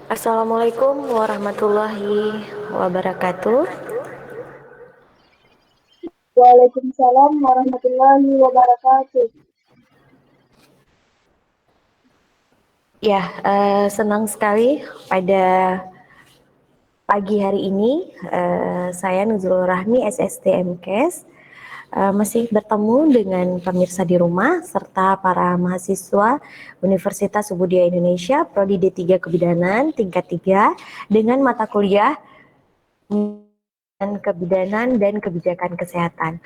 Assalamualaikum warahmatullahi wabarakatuh. Waalaikumsalam warahmatullahi wabarakatuh. Ya, senang sekali pada pagi hari ini saya Nuzulul Rahmi SST MKes masih bertemu dengan pemirsa di rumah serta para mahasiswa Universitas Subudaya Indonesia Prodi D3 Kebidanan tingkat 3 dengan mata kuliah Kebidanan dan Kebijakan Kesehatan.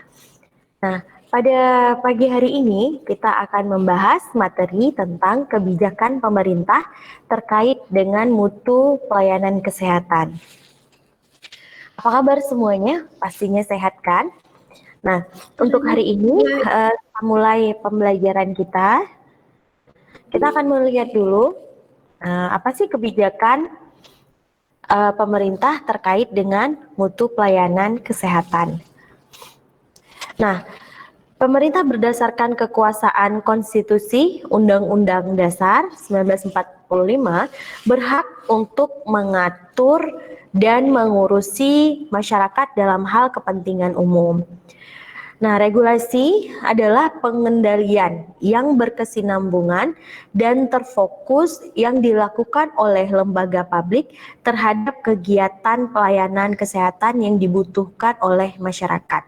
Nah, pada pagi hari ini kita akan membahas materi tentang kebijakan pemerintah terkait dengan mutu pelayanan kesehatan. Apa kabar semuanya? Pastinya sehat kan? Nah, untuk hari ini kita mulai pembelajaran kita. Kita akan melihat dulu apa sih kebijakan pemerintah terkait dengan mutu pelayanan kesehatan. Nah, pemerintah berdasarkan kekuasaan konstitusi Undang-Undang Dasar 1945 berhak untuk mengatur dan mengurusi masyarakat dalam hal kepentingan umum. Nah, regulasi adalah pengendalian yang berkesinambungan dan terfokus yang dilakukan oleh lembaga publik terhadap kegiatan pelayanan kesehatan yang dibutuhkan oleh masyarakat.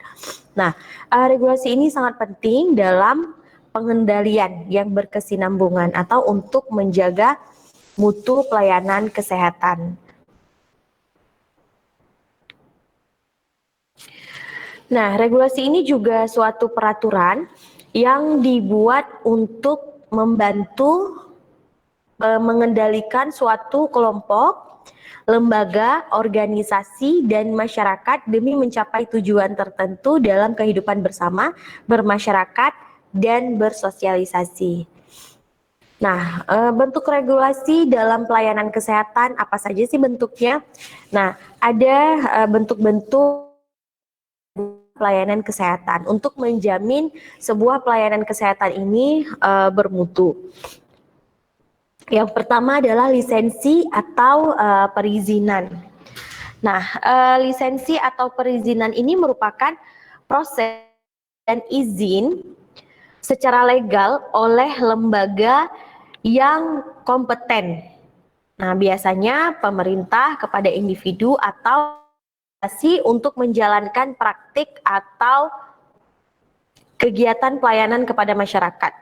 Nah, regulasi ini sangat penting dalam pengendalian yang berkesinambungan atau untuk menjaga mutu pelayanan kesehatan. Nah, regulasi ini juga suatu peraturan yang dibuat untuk membantu mengendalikan suatu kelompok, lembaga, organisasi, dan masyarakat demi mencapai tujuan tertentu dalam kehidupan bersama, bermasyarakat, dan bersosialisasi. Nah, bentuk regulasi dalam pelayanan kesehatan apa saja sih bentuknya? Nah, ada bentuk-bentuk pelayanan kesehatan untuk menjamin sebuah pelayanan kesehatan ini bermutu. Yang pertama adalah lisensi atau perizinan. Nah, lisensi atau perizinan ini merupakan proses dan izin secara legal oleh lembaga yang kompeten. Nah, biasanya pemerintah kepada individu atau untuk menjalankan praktik atau kegiatan pelayanan kepada masyarakat.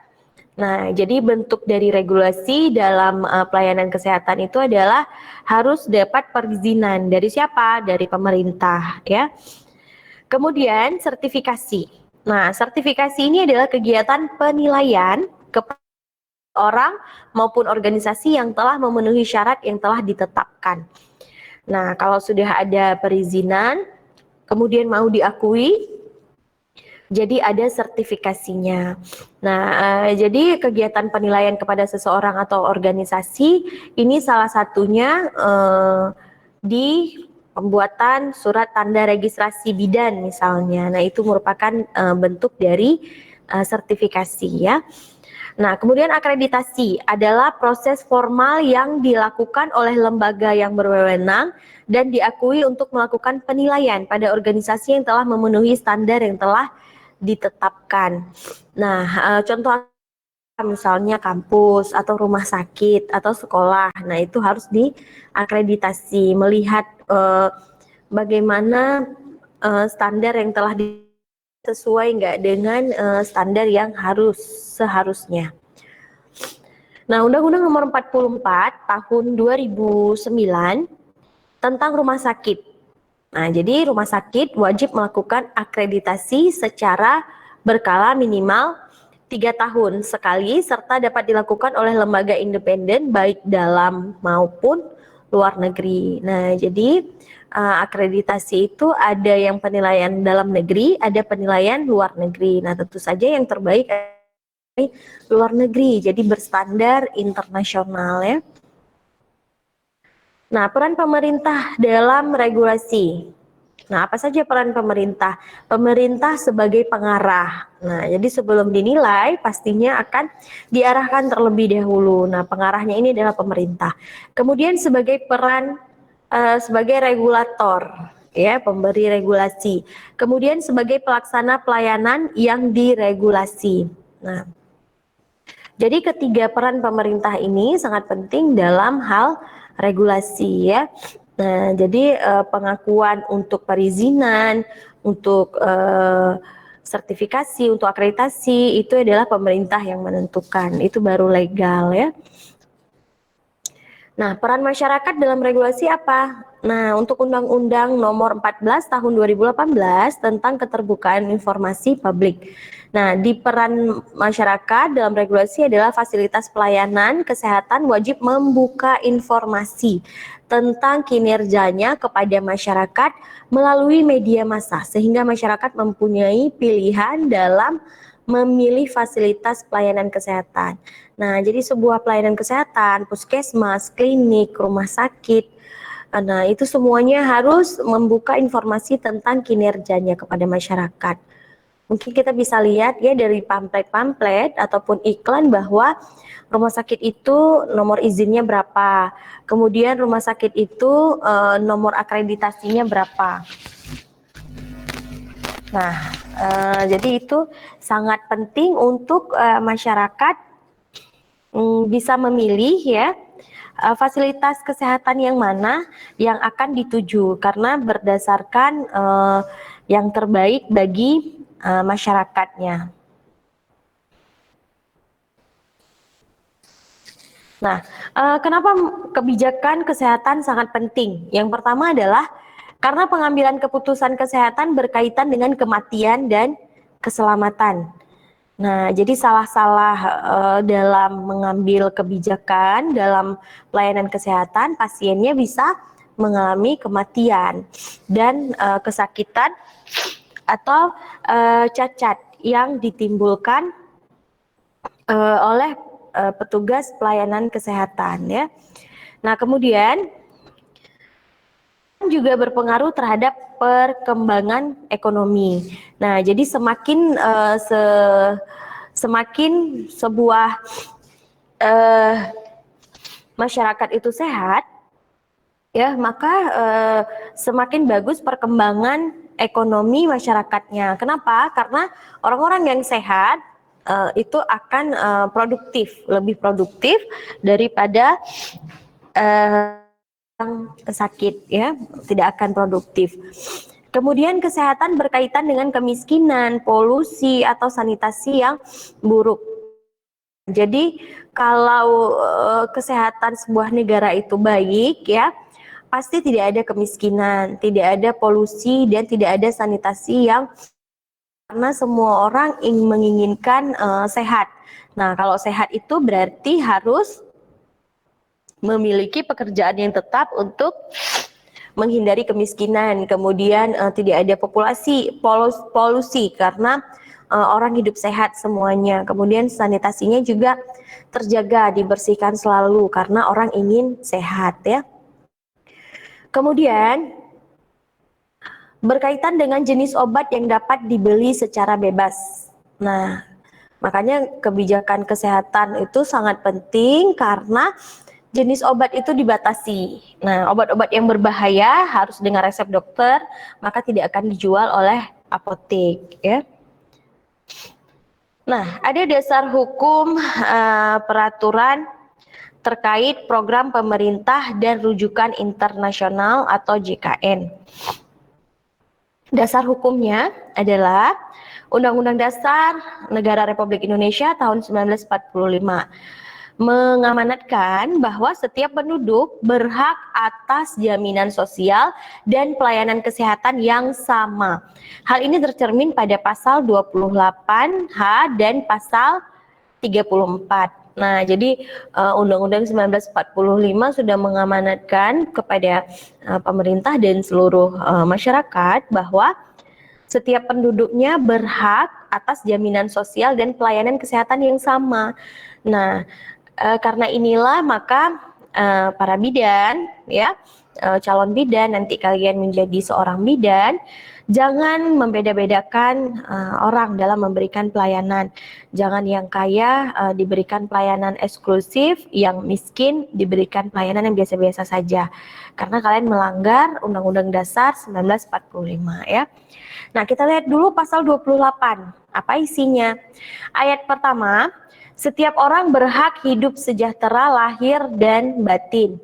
Nah, jadi bentuk dari regulasi dalam pelayanan kesehatan itu adalah harus dapat perizinan dari siapa? Dari pemerintah, ya. Kemudian sertifikasi. Nah, sertifikasi ini adalah kegiatan penilaian kepada orang maupun organisasi yang telah memenuhi syarat yang telah ditetapkan. Nah, kalau sudah ada perizinan, kemudian mau diakui, jadi ada sertifikasinya. Nah, jadi kegiatan penilaian kepada seseorang atau organisasi ini salah satunya di pembuatan surat tanda registrasi bidan misalnya. Nah, itu merupakan bentuk dari sertifikasi ya. Nah, kemudian akreditasi adalah proses formal yang dilakukan oleh lembaga yang berwenang dan diakui untuk melakukan penilaian pada organisasi yang telah memenuhi standar yang telah ditetapkan. Nah, contoh misalnya kampus atau rumah sakit atau sekolah. Nah, itu harus diakreditasi, melihat bagaimana standar yang telah sesuai nggak dengan standar yang seharusnya. Nah, Undang-Undang Nomor 44 Tahun 2009 tentang rumah sakit. Nah, jadi rumah sakit wajib melakukan akreditasi secara berkala minimal 3 tahun sekali serta dapat dilakukan oleh lembaga independen baik dalam maupun luar negeri. Nah, jadi akreditasi itu ada yang penilaian dalam negeri, ada penilaian luar negeri. Nah, tentu saja yang terbaik luar negeri, jadi berstandar internasional ya. Nah, peran pemerintah dalam regulasi. Nah, apa saja peran pemerintah? Pemerintah sebagai pengarah. Nah, jadi sebelum dinilai pastinya akan diarahkan terlebih dahulu. Nah, pengarahnya ini adalah pemerintah. Kemudian sebagai peran sebagai regulator, ya, pemberi regulasi. Kemudian sebagai pelaksana pelayanan yang diregulasi. Nah, jadi ketiga peran pemerintah ini sangat penting dalam hal regulasi, ya. Nah, jadi pengakuan untuk perizinan, untuk sertifikasi, untuk akreditasi itu adalah pemerintah yang menentukan. Itu baru legal, ya. Nah, peran masyarakat dalam regulasi apa? Nah, untuk Undang-Undang Nomor 14 Tahun 2018 tentang keterbukaan informasi publik. Nah, di peran masyarakat dalam regulasi adalah fasilitas pelayanan kesehatan wajib membuka informasi tentang kinerjanya kepada masyarakat melalui media massa, sehingga masyarakat mempunyai pilihan dalam memilih fasilitas pelayanan kesehatan. Nah, jadi sebuah pelayanan kesehatan, puskesmas, klinik, rumah sakit, nah itu semuanya harus membuka informasi tentang kinerjanya kepada masyarakat. Mungkin kita bisa lihat ya dari pamflet-pamflet ataupun iklan bahwa rumah sakit itu nomor izinnya berapa, kemudian rumah sakit itu nomor akreditasinya berapa. Nah, jadi itu sangat penting untuk masyarakat bisa memilih ya fasilitas kesehatan yang mana yang akan dituju karena berdasarkan yang terbaik bagi masyarakatnya. Nah, kenapa kebijakan kesehatan sangat penting? Yang pertama adalah karena pengambilan keputusan kesehatan berkaitan dengan kematian dan keselamatan. Nah, jadi salah-salah dalam mengambil kebijakan dalam pelayanan kesehatan, pasiennya bisa mengalami kematian dan kesakitan atau cacat yang ditimbulkan oleh petugas pelayanan kesehatan, ya. Nah, kemudian juga berpengaruh terhadap perkembangan ekonomi. Nah, jadi semakin sebuah masyarakat itu sehat, ya maka semakin bagus perkembangan ekonomi masyarakatnya. Kenapa? Karena orang-orang yang sehat itu akan produktif, lebih produktif daripada yang sakit, ya, tidak akan produktif. Kemudian kesehatan berkaitan dengan kemiskinan, polusi atau sanitasi yang buruk. Jadi kalau kesehatan sebuah negara itu baik, ya, pasti tidak ada kemiskinan, tidak ada polusi dan tidak ada sanitasi yang karena semua orang menginginkan sehat. Nah, kalau sehat itu berarti harus memiliki pekerjaan yang tetap untuk menghindari kemiskinan, kemudian tidak ada polusi karena orang hidup sehat semuanya, kemudian sanitasinya juga terjaga, dibersihkan selalu karena orang ingin sehat, ya. Kemudian berkaitan dengan jenis obat yang dapat dibeli secara bebas. Nah, makanya kebijakan kesehatan itu sangat penting karena jenis obat itu dibatasi. Nah, obat-obat yang berbahaya harus dengan resep dokter, maka tidak akan dijual oleh apotek, ya. Nah, ada dasar hukum peraturan terkait program pemerintah dan rujukan internasional atau JKN. Dasar hukumnya adalah Undang-Undang Dasar Negara Republik Indonesia tahun 1945 mengamanatkan bahwa setiap penduduk berhak atas jaminan sosial dan pelayanan kesehatan yang sama. Hal ini tercermin pada pasal 28H dan pasal 34. Nah, jadi Undang-Undang 1945 sudah mengamanatkan kepada pemerintah dan seluruh masyarakat bahwa setiap penduduknya berhak atas jaminan sosial dan pelayanan kesehatan yang sama. Nah, karena inilah maka para bidan, ya, calon bidan, nanti kalian menjadi seorang bidan, jangan membeda-bedakan orang dalam memberikan pelayanan. Jangan yang kaya diberikan pelayanan eksklusif, yang miskin diberikan pelayanan yang biasa-biasa saja. Karena kalian melanggar Undang-Undang Dasar 1945, ya. Nah, kita lihat dulu pasal 28. Apa isinya? Ayat pertama, setiap orang berhak hidup sejahtera lahir dan batin,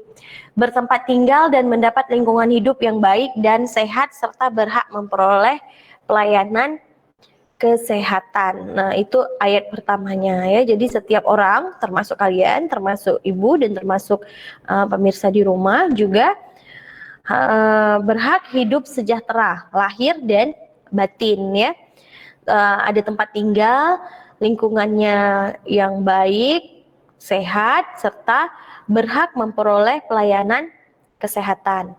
bertempat tinggal dan mendapat lingkungan hidup yang baik dan sehat, serta berhak memperoleh pelayanan kesehatan. Nah, itu ayat pertamanya, ya. Jadi setiap orang, termasuk kalian, termasuk ibu dan termasuk pemirsa di rumah juga berhak hidup sejahtera lahir dan batin, ya. Ada tempat tinggal, lingkungannya yang baik, sehat, serta berhak memperoleh pelayanan kesehatan.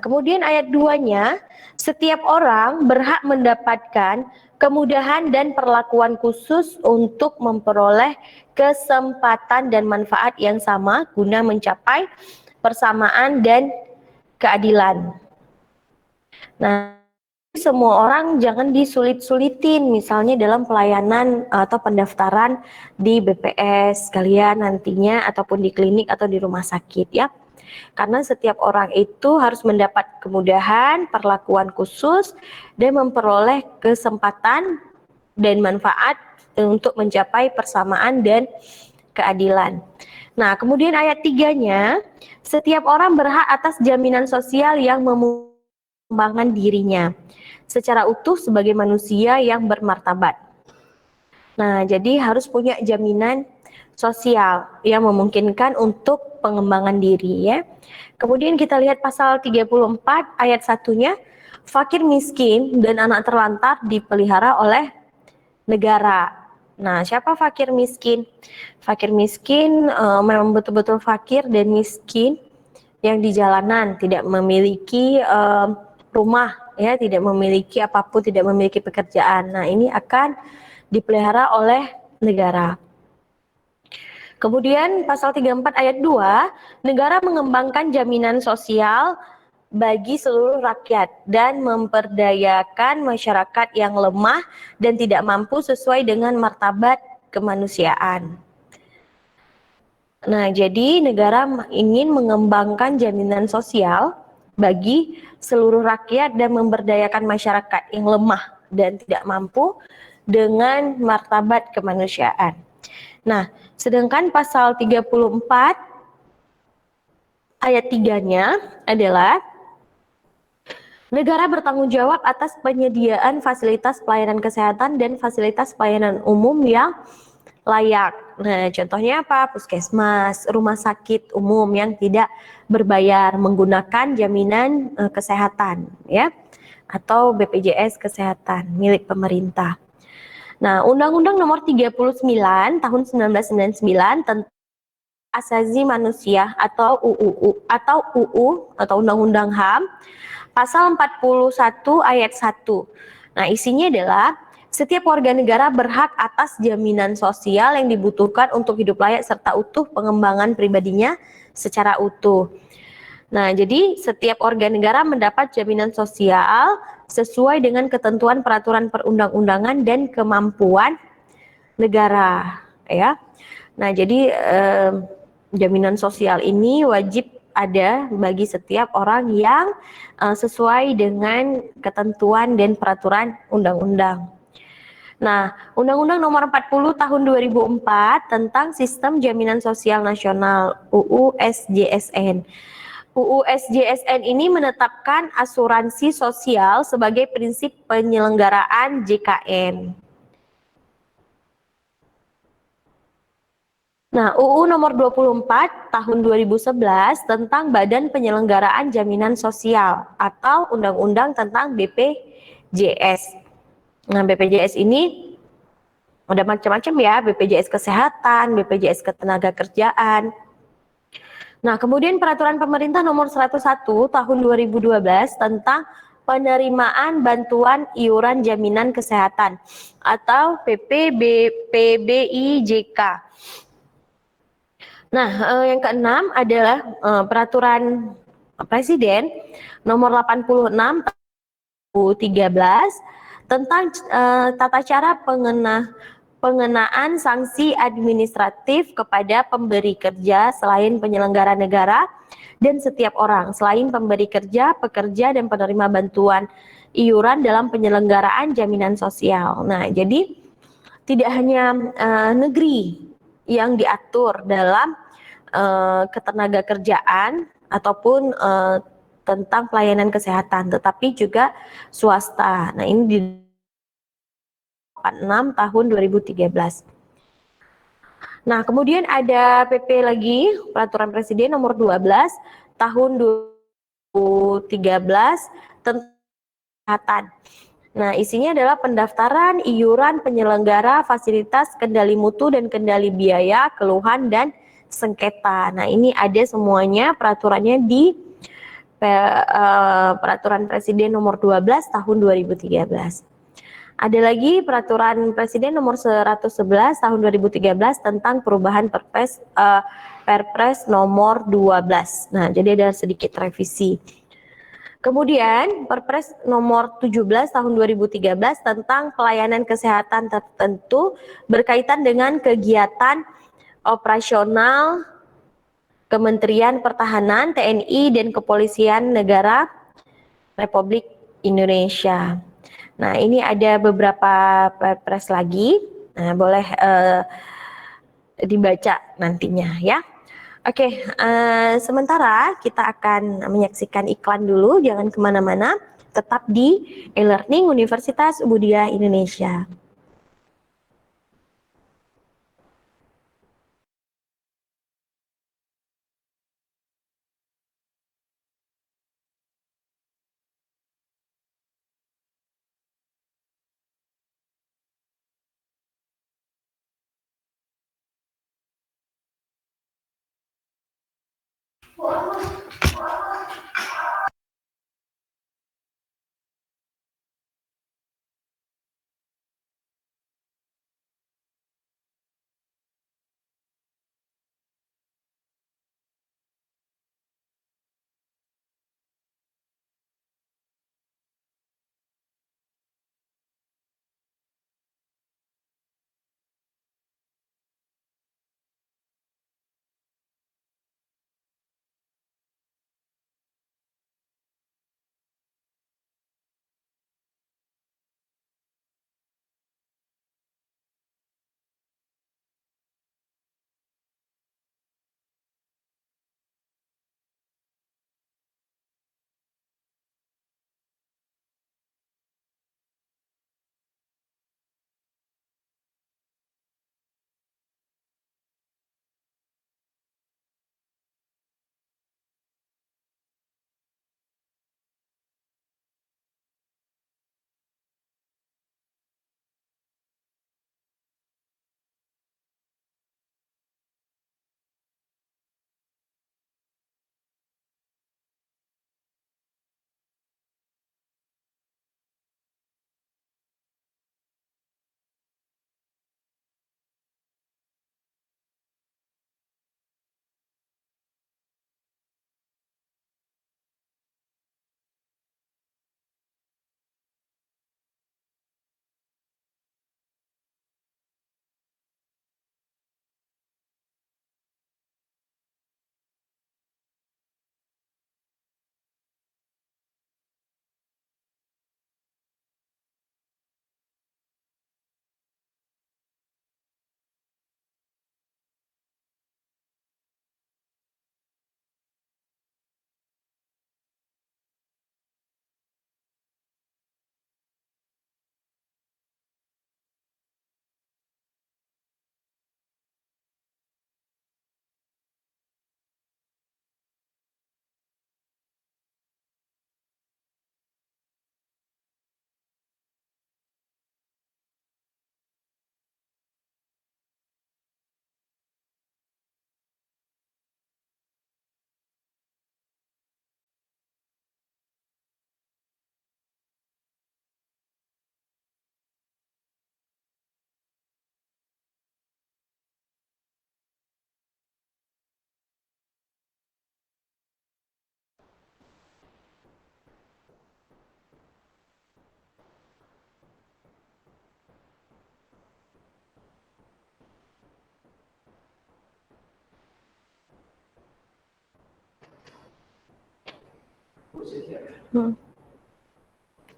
Kemudian ayat 2-nya, setiap orang berhak mendapatkan kemudahan dan perlakuan khusus untuk memperoleh kesempatan dan manfaat yang sama guna mencapai persamaan dan keadilan. Nah, semua orang jangan disulit-sulitin, misalnya dalam pelayanan atau pendaftaran di BPS kalian nantinya, ataupun di klinik atau di rumah sakit, ya. Karena setiap orang itu harus mendapat kemudahan, perlakuan khusus, dan memperoleh kesempatan dan manfaat untuk mencapai persamaan dan keadilan. Nah, kemudian ayat 3-nya, setiap orang berhak atas jaminan sosial yang mengembangkan dirinya secara utuh sebagai manusia yang bermartabat. Nah, jadi harus punya jaminan sosial yang memungkinkan untuk pengembangan diri, ya. Kemudian kita lihat pasal 34 ayat 1-nya, fakir miskin dan anak terlantar dipelihara oleh negara. Nah, siapa fakir miskin? Fakir miskin memang betul-betul fakir dan miskin yang di jalanan, tidak memiliki rumah, ya, tidak memiliki apapun, tidak memiliki pekerjaan. Nah, ini akan dipelihara oleh negara. Kemudian pasal 34 ayat 2, negara mengembangkan jaminan sosial bagi seluruh rakyat dan memperdayakan masyarakat yang lemah dan tidak mampu sesuai dengan martabat kemanusiaan. Nah, jadi negara ingin mengembangkan jaminan sosial bagi seluruh rakyat dan memberdayakan masyarakat yang lemah dan tidak mampu dengan martabat kemanusiaan. Nah, sedangkan pasal 34 ayat 3-nya adalah negara bertanggung jawab atas penyediaan fasilitas pelayanan kesehatan dan fasilitas pelayanan umum yang layak. Nah, contohnya apa? Puskesmas, rumah sakit umum yang tidak berbayar menggunakan jaminan kesehatan, ya, atau BPJS kesehatan milik pemerintah. Nah, Undang-Undang Nomor 39 Tahun 1999 tentang Asasi Manusia atau UU atau Undang-Undang HAM pasal 41 ayat 1. Nah, isinya adalah setiap warga negara berhak atas jaminan sosial yang dibutuhkan untuk hidup layak serta utuh pengembangan pribadinya secara utuh. Nah, jadi setiap warga negara mendapat jaminan sosial sesuai dengan ketentuan peraturan perundang-undangan dan kemampuan negara, ya. Nah, jadi jaminan sosial ini wajib ada bagi setiap orang yang sesuai dengan ketentuan dan peraturan undang-undang. Nah, Undang-Undang Nomor 40 Tahun 2004 tentang Sistem Jaminan Sosial Nasional UU SJSN. UU SJSN ini menetapkan asuransi sosial sebagai prinsip penyelenggaraan JKN. Nah, UU Nomor 24 Tahun 2011 tentang Badan Penyelenggaraan Jaminan Sosial atau Undang-Undang tentang BPJS. Nah, BPJS ini ada macam-macam, ya, BPJS Kesehatan, BPJS Ketenagakerjaan. Nah, kemudian Peraturan Pemerintah Nomor 101 Tahun 2012 tentang penerimaan bantuan iuran jaminan kesehatan atau PBIJK. Nah, yang keenam adalah peraturan Presiden nomor 86 tahun 2013 tentang tata cara pengenaan sanksi administratif kepada pemberi kerja selain penyelenggara negara dan setiap orang selain pemberi kerja, pekerja dan penerima bantuan iuran dalam penyelenggaraan jaminan sosial. Nah, jadi tidak hanya negeri yang diatur dalam ketenaga kerjaan ataupun tentang pelayanan kesehatan, tetapi juga swasta. Nah, ini di 6 tahun 2013. Nah, kemudian ada PP lagi, Peraturan Presiden nomor 12 tahun 2013 tentang kesehatan. Nah, isinya adalah pendaftaran, iuran, penyelenggara, fasilitas, kendali mutu dan kendali biaya, keluhan dan sengketa. Nah, ini ada semuanya peraturannya di Peraturan Presiden nomor 12 tahun 2013. Ada lagi Peraturan Presiden nomor 111 tahun 2013 tentang perubahan Perpres nomor 12. Nah, jadi ada sedikit revisi. Kemudian Perpres nomor 17 tahun 2013 tentang pelayanan kesehatan tertentu berkaitan dengan kegiatan operasional Kementerian Pertahanan, TNI, dan Kepolisian Negara Republik Indonesia. Nah, ini ada beberapa Perpres lagi. Nah, boleh dibaca nantinya ya. Oke, sementara kita akan menyaksikan iklan dulu, jangan kemana-mana, tetap di e-learning Universitas Budia Indonesia.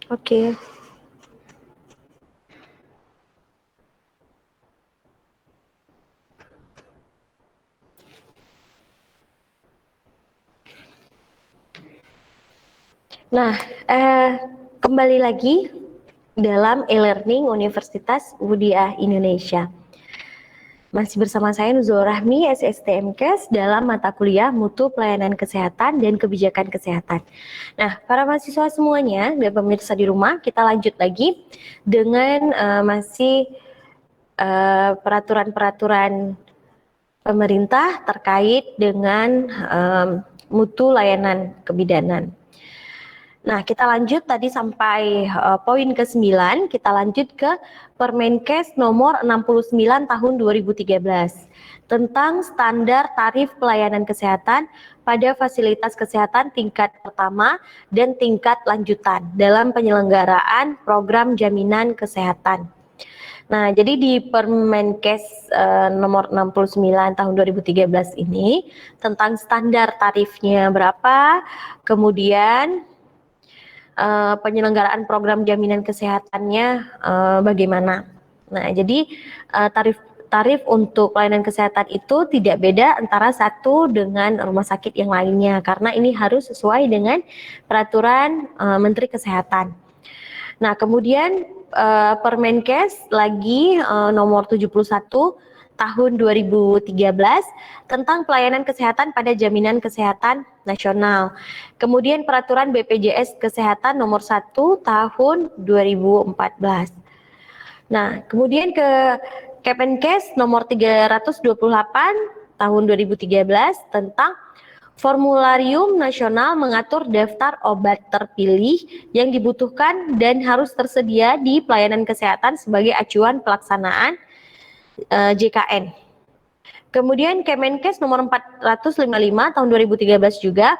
Oke. Nah, kembali lagi dalam e-learning Universitas Muhammadiyah Indonesia. Masih bersama saya Nuzul Rahmi, SSTMKes dalam mata kuliah Mutu Pelayanan Kesehatan dan Kebijakan Kesehatan. Nah, para mahasiswa semuanya dan pemirsa di rumah, kita lanjut lagi dengan masih peraturan-peraturan pemerintah terkait dengan mutu layanan kebidanan. Nah, kita lanjut tadi sampai poin ke-9, kita lanjut ke Permenkes nomor 69 tahun 2013 tentang standar tarif pelayanan kesehatan pada fasilitas kesehatan tingkat pertama dan tingkat lanjutan dalam penyelenggaraan program jaminan kesehatan. Nah, jadi di Permenkes nomor 69 tahun 2013 ini tentang standar tarifnya berapa, kemudian penyelenggaraan program jaminan kesehatannya bagaimana. Nah, jadi tarif untuk pelayanan kesehatan itu tidak beda antara satu dengan rumah sakit yang lainnya karena ini harus sesuai dengan peraturan Menteri Kesehatan. Nah, kemudian Permenkes lagi nomor 71 tahun 2013 tentang pelayanan kesehatan pada jaminan kesehatan nasional. Kemudian peraturan BPJS Kesehatan nomor 1 tahun 2014. Nah, kemudian ke Kemenkes nomor 328 tahun 2013 tentang Formularium Nasional mengatur daftar obat terpilih yang dibutuhkan dan harus tersedia di pelayanan kesehatan sebagai acuan pelaksanaan JKN. Kemudian Kemenkes nomor 455 tahun 2013 juga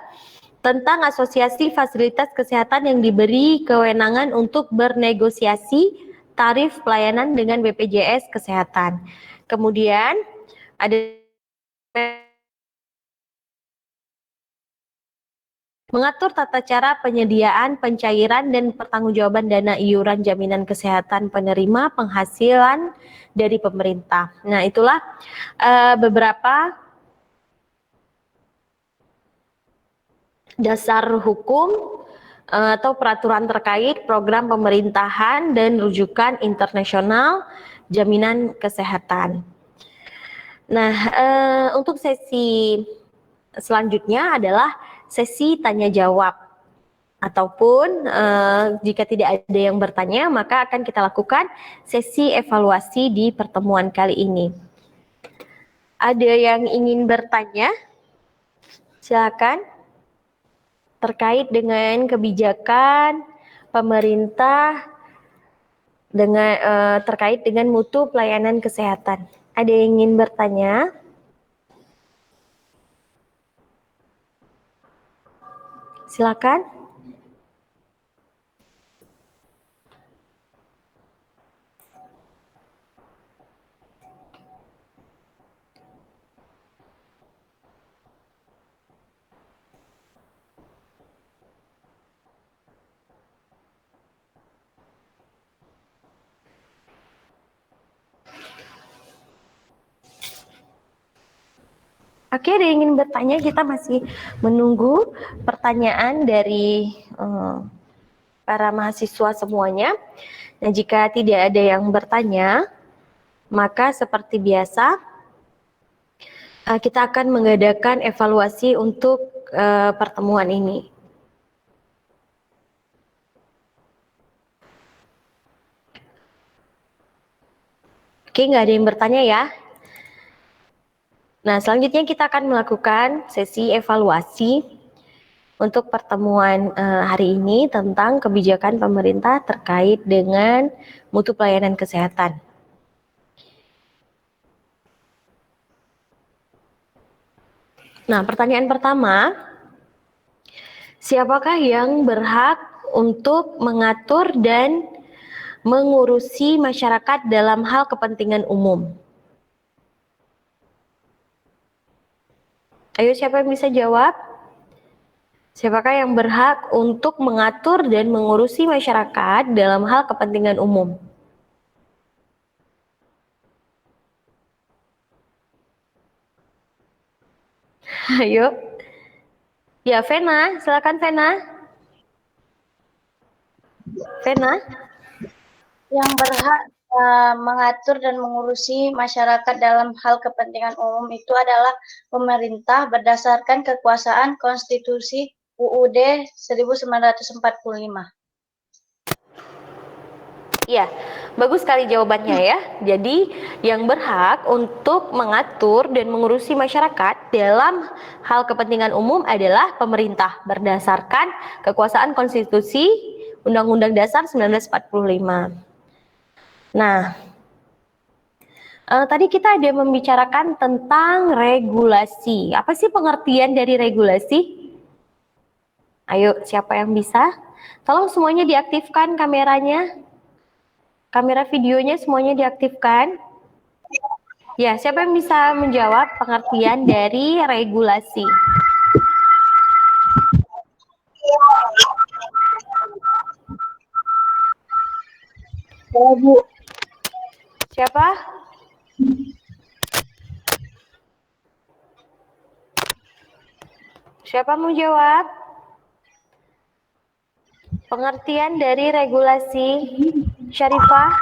tentang asosiasi fasilitas kesehatan yang diberi kewenangan untuk bernegosiasi tarif pelayanan dengan BPJS Kesehatan. Kemudian ada mengatur tata cara penyediaan, pencairan, dan pertanggungjawaban dana iuran jaminan kesehatan penerima penghasilan dari pemerintah. Nah, itulah beberapa dasar hukum atau peraturan terkait program pemerintahan dan rujukan internasional jaminan kesehatan. Nah, untuk sesi selanjutnya adalah sesi tanya jawab. Ataupun jika tidak ada yang bertanya, maka akan kita lakukan sesi evaluasi di pertemuan kali ini. Ada yang ingin bertanya? Silakan. Terkait dengan kebijakan pemerintah dengan terkait dengan mutu pelayanan kesehatan. Ada yang ingin bertanya? Silakan. Oke, ada yang ingin bertanya? Kita masih menunggu pertanyaan dari para mahasiswa semuanya. Nah, jika tidak ada yang bertanya, maka seperti biasa kita akan mengadakan evaluasi untuk pertemuan ini. Oke, nggak ada yang bertanya ya? Nah, selanjutnya kita akan melakukan sesi evaluasi untuk pertemuan hari ini tentang kebijakan pemerintah terkait dengan mutu pelayanan kesehatan. Nah, pertanyaan pertama, siapakah yang berhak untuk mengatur dan mengurusi masyarakat dalam hal kepentingan umum? Ayo, siapa yang bisa jawab? Siapakah yang berhak untuk mengatur dan mengurusi masyarakat dalam hal kepentingan umum? Ayo. Ya, Vena, silakan Vena. Vena? Yang berhak mengatur dan mengurusi masyarakat dalam hal kepentingan umum itu adalah pemerintah berdasarkan kekuasaan Konstitusi UUD 1945. Iya, bagus sekali jawabannya ya. Jadi, yang berhak untuk mengatur dan mengurusi masyarakat dalam hal kepentingan umum adalah pemerintah berdasarkan kekuasaan konstitusi Undang-Undang Dasar 1945. Nah, tadi kita ada membicarakan tentang regulasi. Apa sih pengertian dari regulasi? Ayo, siapa yang bisa? Tolong semuanya diaktifkan kameranya. Kamera videonya semuanya diaktifkan. Ya, siapa yang bisa menjawab pengertian dari regulasi? Saya, Bu. Siapa? Siapa mau jawab? Pengertian dari regulasi, Syarifah?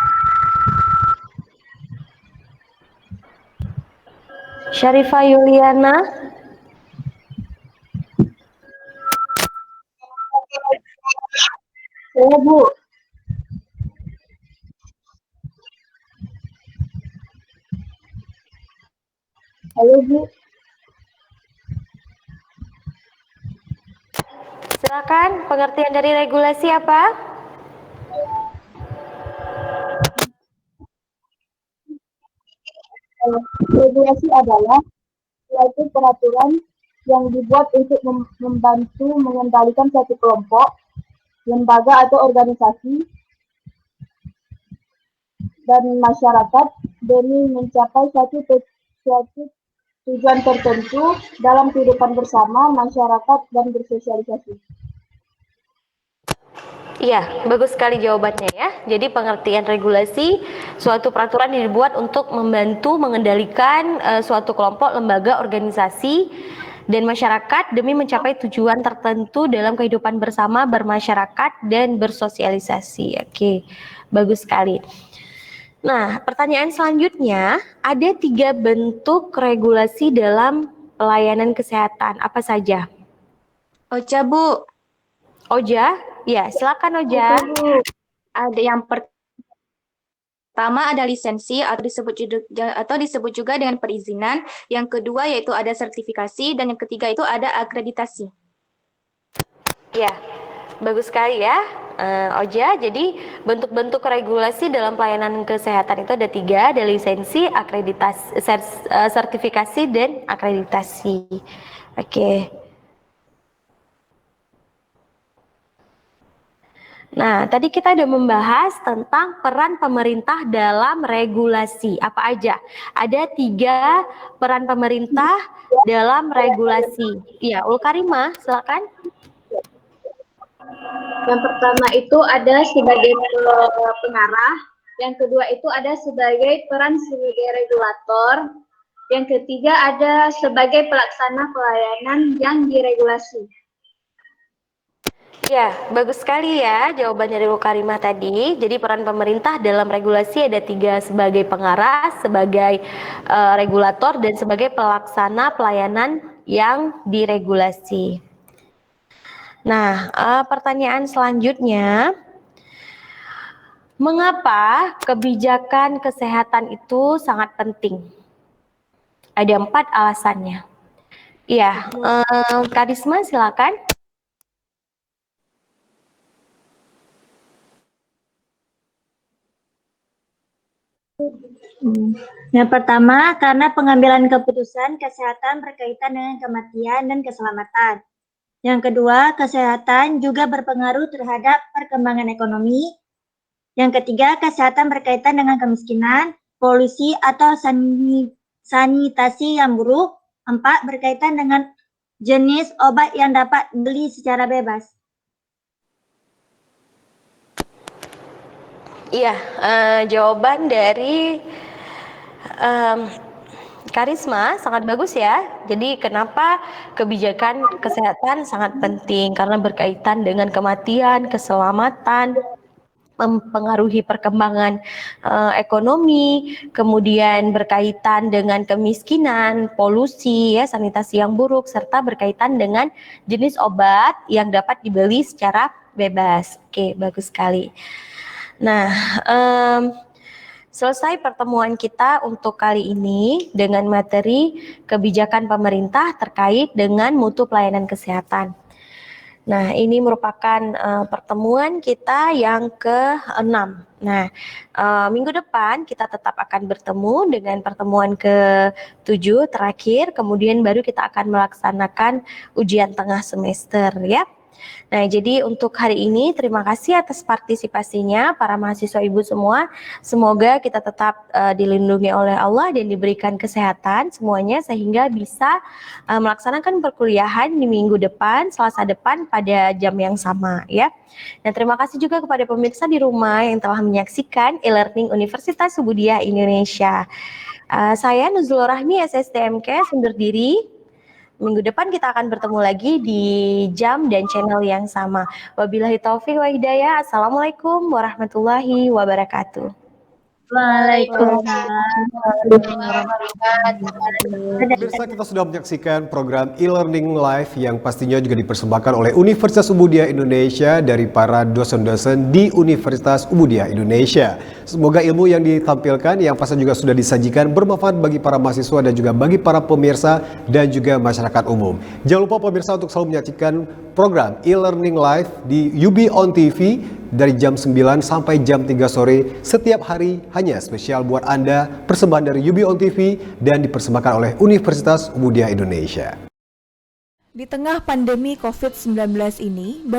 Syarifah Yuliana? Saya, Bu. Halo, Bu. Silakan, pengertian dari regulasi apa? Regulasi adalah suatu peraturan yang dibuat untuk membantu mengendalikan suatu kelompok, lembaga atau organisasi, dan masyarakat demi mencapai suatu tujuan tertentu dalam kehidupan bersama masyarakat dan bersosialisasi. Iya, bagus sekali jawabannya ya. Jadi pengertian regulasi suatu peraturan yang dibuat untuk membantu mengendalikan suatu kelompok, lembaga, organisasi, dan masyarakat demi mencapai tujuan tertentu dalam kehidupan bersama, bermasyarakat, dan bersosialisasi. Oke, bagus sekali. Nah, pertanyaan selanjutnya, ada 3 bentuk regulasi dalam pelayanan kesehatan. Apa saja? Ocha, Bu. Oja? Ya, silakan Oja. Ada yang pertama ada lisensi atau disebut juga dengan perizinan. Yang kedua yaitu ada sertifikasi dan yang ketiga itu ada akreditasi. Ya, bagus sekali ya, Oja. Jadi bentuk-bentuk regulasi dalam pelayanan kesehatan itu ada 3, ada lisensi, akreditasi, sertifikasi, dan akreditasi. Oke. Nah, tadi kita udah membahas tentang peran pemerintah dalam regulasi. Apa aja? Ada 3 peran pemerintah dalam regulasi. Iya, Ulkarima, silakan. Yang pertama itu ada sebagai pengarah, yang kedua itu ada sebagai peran sebagai regulator, yang ketiga ada sebagai pelaksana pelayanan yang diregulasi. Ya, bagus sekali ya jawaban dari Ulkarima tadi. Jadi peran pemerintah dalam regulasi ada 3, sebagai pengarah, sebagai regulator, dan sebagai pelaksana pelayanan yang diregulasi. Nah, pertanyaan selanjutnya, mengapa kebijakan kesehatan itu sangat penting? Ada 4 alasannya. Iya, Karisma silakan. Yang pertama, karena pengambilan keputusan kesehatan berkaitan dengan kematian dan keselamatan. Yang kedua, kesehatan juga berpengaruh terhadap perkembangan ekonomi. Yang ketiga, kesehatan berkaitan dengan kemiskinan, polusi atau sanitasi yang buruk. 4, berkaitan dengan jenis obat yang dapat beli secara bebas. Iya, jawaban dari Karisma sangat bagus ya. Jadi kenapa kebijakan kesehatan sangat penting? Karena berkaitan dengan kematian, keselamatan, mempengaruhi perkembangan ekonomi, kemudian berkaitan dengan kemiskinan, polusi, ya, sanitasi yang buruk, serta berkaitan dengan jenis obat yang dapat dibeli secara bebas. Oke, bagus sekali. Nah, selesai pertemuan kita untuk kali ini dengan materi kebijakan pemerintah terkait dengan mutu pelayanan kesehatan. Nah, ini merupakan pertemuan kita yang ke-6. Nah, minggu depan kita tetap akan bertemu dengan pertemuan ke-7 terakhir, kemudian baru kita akan melaksanakan ujian tengah semester ya. Nah, jadi untuk hari ini terima kasih atas partisipasinya para mahasiswa Ibu semua. Semoga kita tetap dilindungi oleh Allah dan diberikan kesehatan semuanya sehingga bisa melaksanakan perkuliahan di minggu depan, Selasa depan pada jam yang sama ya. Dan terima kasih juga kepada pemirsa di rumah yang telah menyaksikan e-learning Universitas Subudiyah Indonesia. Saya Nuzulur Rahmi, SSTMK, undur diri. Minggu depan kita akan bertemu lagi di jam dan channel yang sama. Wabillahi taufiq wa hidayah. Assalamualaikum warahmatullahi wabarakatuh. Pemirsa, kita sudah menyaksikan program e-learning live yang pastinya juga dipersembahkan oleh Universitas Subudiyah Indonesia dari para dosen-dosen di Universitas Subudiyah Indonesia. Semoga ilmu yang ditampilkan yang pasti juga sudah disajikan bermanfaat bagi para mahasiswa dan juga bagi para pemirsa dan juga masyarakat umum. Jangan lupa pemirsa untuk selalu menyaksikan program e-learning live di UB On TV dari jam 9 sampai jam 3 sore setiap hari, hanya spesial buat Anda, persembahan dari UB On TV dan dipersembahkan oleh Universitas Subudiyah Indonesia. Di tengah pandemi COVID-19 ini,